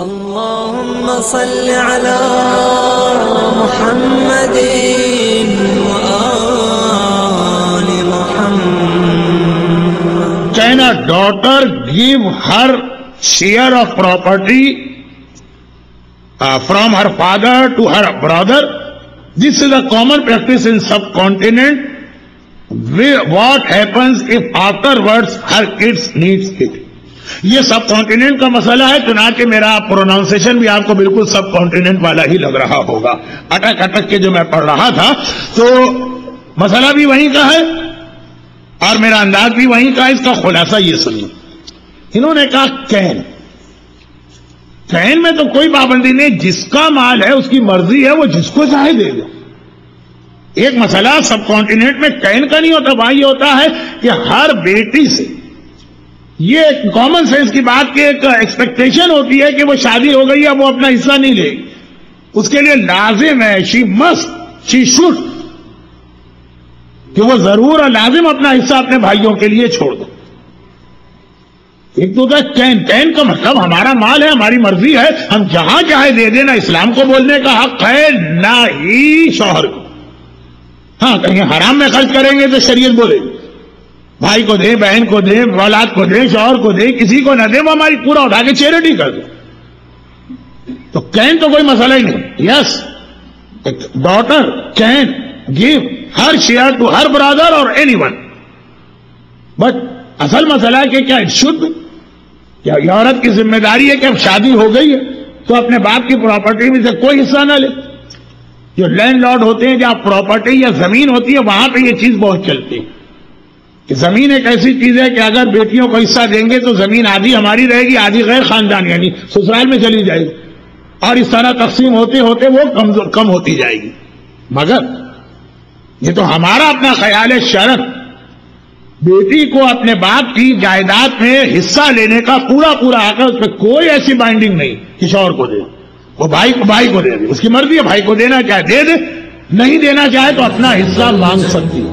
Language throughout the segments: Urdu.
اللهم صل على محمد وآل محمد. Can a daughter give her share of property from her father to her brother? This is a common practice in subcontinent. What happens if afterwards her kids needs it? یہ سب کانٹیننٹ کا مسئلہ ہے، چنانچہ میرا پروناؤنسیشن بھی آپ کو بالکل سب کانٹیننٹ والا ہی لگ رہا ہوگا. اٹک اٹک کے جو میں پڑھ رہا تھا تو مسئلہ بھی وہیں کا ہے اور میرا انداز بھی وہیں کا ہے. اس کا خلاصہ یہ سنیے. انہوں نے کہا کین میں تو کوئی پابندی نہیں، جس کا مال ہے اس کی مرضی ہے، وہ جس کو چاہے دے دے. ایک مسئلہ سب کانٹیننٹ میں کین کا نہیں ہوتا بھائی، یہ ہوتا ہے کہ ہر بیٹی سے یہ کامن سینس کی بات کہ ایک ایکسپیکٹیشن ہوتی ہے کہ وہ شادی ہو گئی اب وہ اپنا حصہ نہیں لے گی. اس کے لیے لازم ہے شی شوڈ کہ وہ ضرور اور لازم اپنا حصہ اپنے بھائیوں کے لیے چھوڑ دو. ایک تو ہوتا ہے کین کا مطلب ہمارا مال ہے، ہماری مرضی ہے، ہم جہاں چاہے دے دینا. اسلام کو بولنے کا حق ہے نہ ہی شوہر کو. ہاں کہیں حرام میں خرچ کریں گے تو شریعت بولے گی بھائی کو دیں، بہن کو دیں، اولاد کو دیں، شوہر کو دیں، کسی کو نہ دیں، وہ ہماری پورا اٹھا کے چیریٹی کر دیں. تو کین تو کوئی مسئلہ ہی نہیں. Yes daughter can give her share to her brother or any one, but اصل مسئلہ ہے کہ کیا اٹ شوڈ بی، کیا یہ عورت کی ذمہ داری ہے کہ اب شادی ہو گئی ہے تو اپنے باپ کی پراپرٹی میں سے کوئی حصہ نہ لے. جو لینڈ لارڈ ہوتے ہیں جہاں پراپرٹی یا زمین ہوتی ہے وہاں پہ یہ چیز بہت چلتی ہے کہ زمین ایک ایسی چیز ہے کہ اگر بیٹیوں کو حصہ دیں گے تو زمین آدھی ہماری رہے گی، آدھی غیر خاندان یعنی سسرال میں چلی جائے گی، اور اس طرح تقسیم ہوتے ہوتے وہ کم ہوتی جائے گی. مگر یہ تو ہمارا اپنا خیال ہے. شرط بیٹی کو اپنے باپ کی جائیداد میں حصہ لینے کا پورا حق ہے. اس پہ کوئی ایسی بائنڈنگ نہیں کہ شوہر کو دے، وہ بھائی کو دے دے، اس کی مرضی ہے. بھائی کو دینا چاہے دے دے، نہیں دینا چاہے تو اپنا حصہ مانگ سکتی ہے.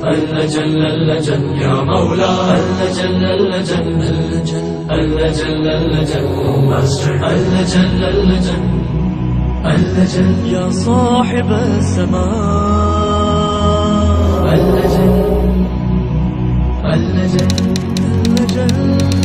اللہ جل اللہ جل یا مولا، اللہ جل اللہ جل اللہ جل اللہ جل ماسٹر، اللہ جل اللہ جل اللہ جل یا صاحب السماء، اللہ جل اللہ جل اللہ جل